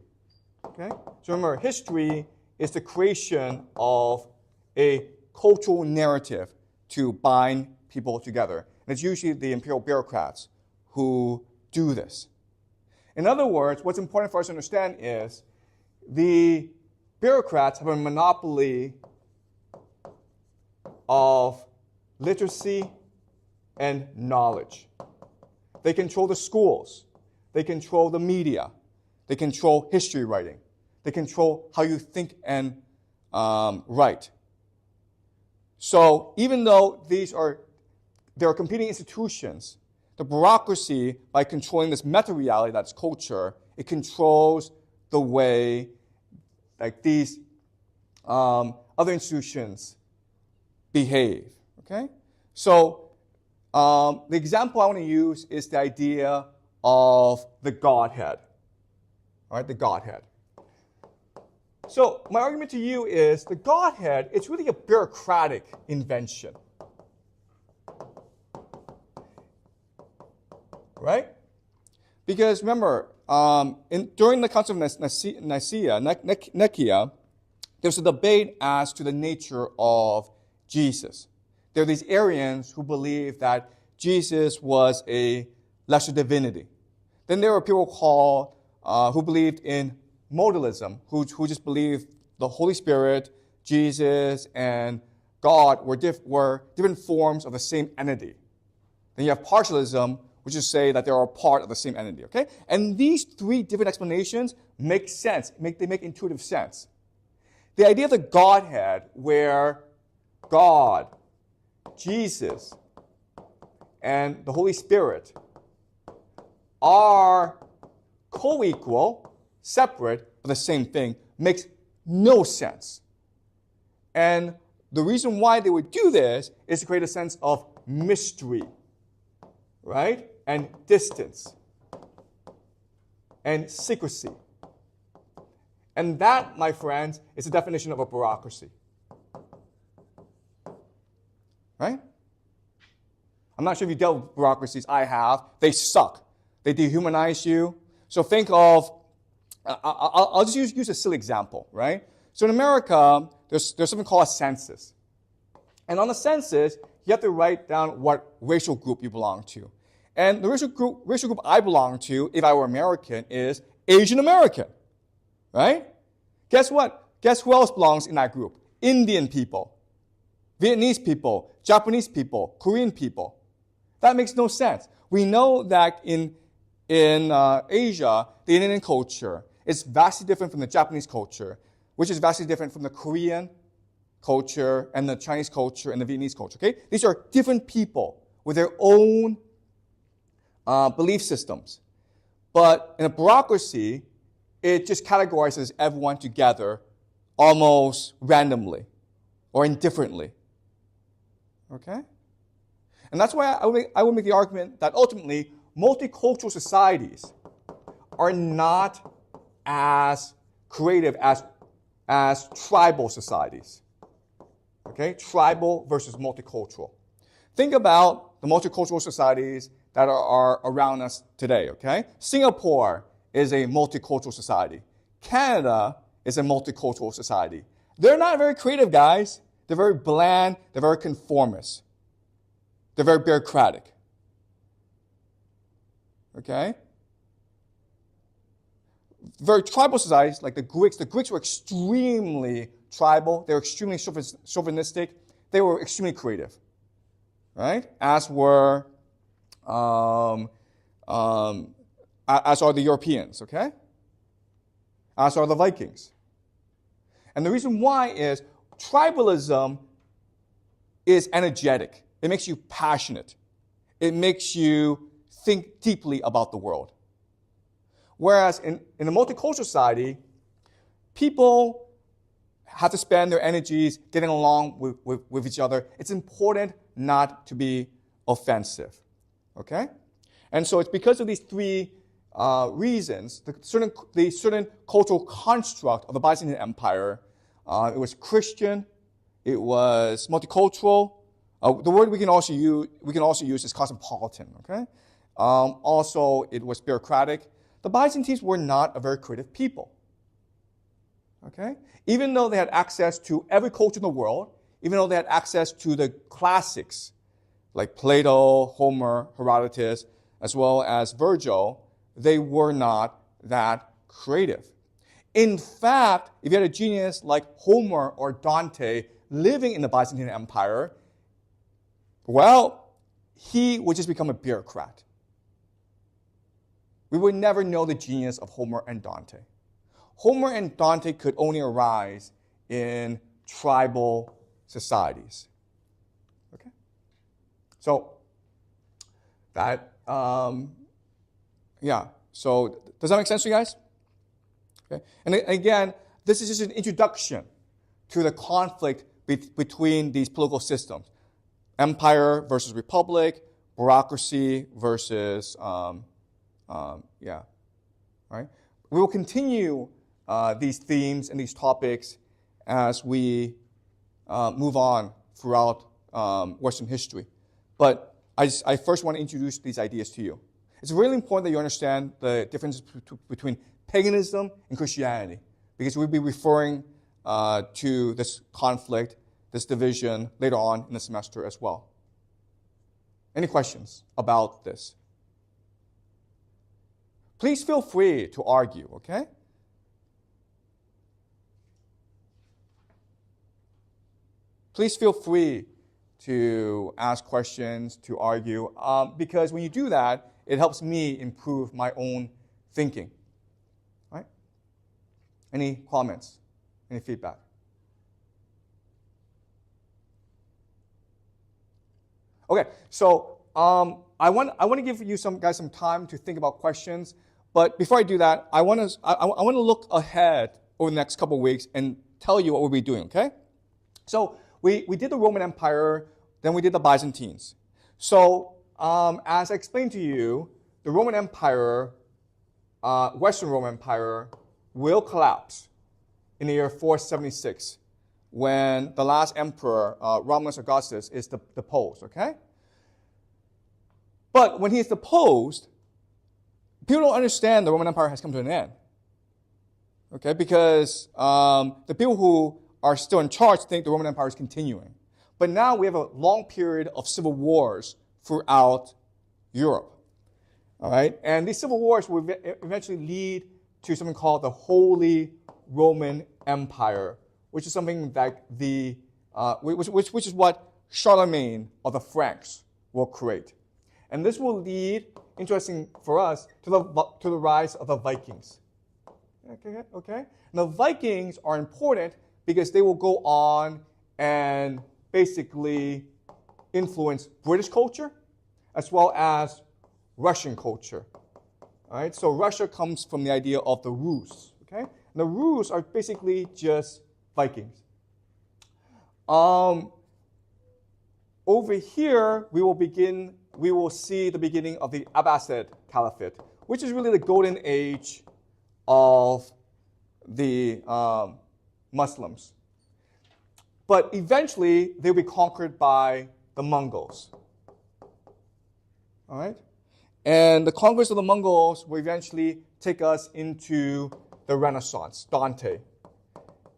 Okay? So remember, history is the creation of a cultural narrative to bind people together. And it's usually the imperial bureaucrats who do this. In other words, what's important for us to understand is the bureaucrats have a monopoly of literacy and knowledge. They control the schools. They control the media. They control history writing. They control how you think and write. So even though there are competing institutions, the bureaucracy, by controlling this meta-reality that's culture, it controls the way like these other institutions behave. Okay? So the example I want to use is the idea of the Godhead. All right, the Godhead. So my argument to you is the Godhead, it's really a bureaucratic invention. Right? Because remember, during the Council of Nicaea, there's a debate as to the nature of Jesus. There are these Arians who believe that Jesus was a lesser divinity. Then there were people who believed in modalism, who just believed the Holy Spirit, Jesus, and God were different forms of the same entity. Then you have partialism, which is say that they are a part of the same entity. Okay, and these three different explanations make sense. They make intuitive sense. The idea of the Godhead, where God, Jesus, and the Holy Spirit are co-equal, separate, but the same thing, makes no sense. And the reason why they would do this is to create a sense of mystery, right? And distance, and secrecy. And that, my friends, is the definition of a bureaucracy. Right? I'm not sure if you dealt with bureaucracies. I have. They suck. They dehumanize you. So think of, I'll just use a silly example, right? So in America, there's something called a census. And on the census, you have to write down what racial group you belong to. And the racial group I belong to, if I were American, is Asian American, right? Guess what? Guess who else belongs in that group? Indian people, Vietnamese people, Japanese people, Korean people. That makes no sense. We know that in Asia, the Indian culture is vastly different from the Japanese culture, which is vastly different from the Korean culture and the Chinese culture and the Vietnamese culture. Okay, these are different people with their own belief systems. But in a bureaucracy, it just categorizes everyone together almost randomly or indifferently. Okay? And that's why I would make the argument that ultimately, multicultural societies are not as creative as tribal societies. Okay, tribal versus multicultural. Think about the multicultural societies that are around us today, okay? Singapore is a multicultural society. Canada is a multicultural society. They're not very creative, guys. They're very bland. They're very conformist. They're very bureaucratic. Okay? Very tribal societies, like the Greeks were extremely tribal. They were extremely chauvinistic. They were extremely creative. Right? As are the Europeans, okay? As are the Vikings. And the reason why is tribalism is energetic. It makes you passionate. It makes you think deeply about the world. Whereas in a multicultural society, people have to spend their energies getting along with each other. It's important not to be offensive. Okay? And so it's because of these three reasons, the certain cultural construct of the Byzantine Empire, it was Christian, it was multicultural. The word we can also use is cosmopolitan. Okay? Also, it was bureaucratic. The Byzantines were not a very creative people. Okay? Even though they had access to every culture in the world, even though they had access to the classics like Plato, Homer, Herodotus, as well as Virgil, they were not that creative. In fact, if you had a genius like Homer or Dante living in the Byzantine Empire, well, he would just become a bureaucrat. We would never know the genius of Homer and Dante. Homer and Dante could only arise in tribal societies. Okay? So, that, So, does that make sense to you guys? Okay. And again, this is just an introduction to the conflict between these political systems. Empire versus republic, bureaucracy versus, right? We will continue these themes and these topics as we move on throughout Western history. But I first want to introduce these ideas to you. It's really important that you understand the difference between paganism and Christianity, because we'll be referring to this conflict, this division later on in the semester as well. Any questions about this? Please feel free to argue, okay? Please feel free to ask questions, to argue, because when you do that, it helps me improve my own thinking. Right? Any comments? Any feedback? Okay, so I want to give you guys some time to think about questions. But before I do that, I want to look ahead over the next couple of weeks and tell you what we'll be doing. Okay? So we did the Roman Empire, then we did the Byzantines. So as I explained to you, the Roman Empire, Western Roman Empire, will collapse in the year 476 when the last emperor, Romulus Augustus, is deposed. Okay? But when he is deposed, people don't understand the Roman Empire has come to an end. Okay? Because the people who are still in charge think the Roman Empire is continuing. But now we have a long period of civil wars throughout Europe. All right? And these civil wars will eventually lead to something called the Holy Roman Empire, which is something that which is what Charlemagne of the Franks will create. And this will lead, interesting for us, to the rise of the Vikings. Okay? Now, the Vikings are important because they will go on and basically influence British culture as well as Russian culture. All right? So Russia comes from the idea of the Rus. Okay? And the Rus are basically just Vikings. Over here, we will see the beginning of the Abbasid Caliphate, which is really the golden age of the Muslims. But eventually, they'll be conquered by the Mongols. All right? And the conquest of the Mongols will eventually take us into the Renaissance, Dante.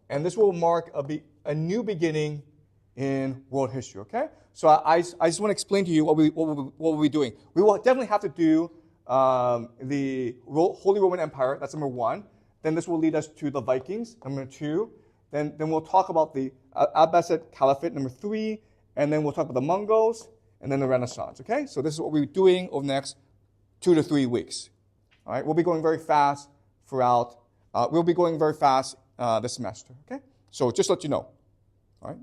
And this will mark a new beginning in world history, okay? So I just want to explain to you what we'll be doing. We will definitely have to do the Holy Roman Empire, that's number one. Then this will lead us to the Vikings, number two. Then we'll talk about the Abbasid Caliphate, number three. And then we'll talk about the Mongols, and then the Renaissance, okay? So this is what we'll be doing over the next 2 to 3 weeks. All right, we'll be going very fast throughout. We'll be going very fast this semester, okay? So just let you know, all right?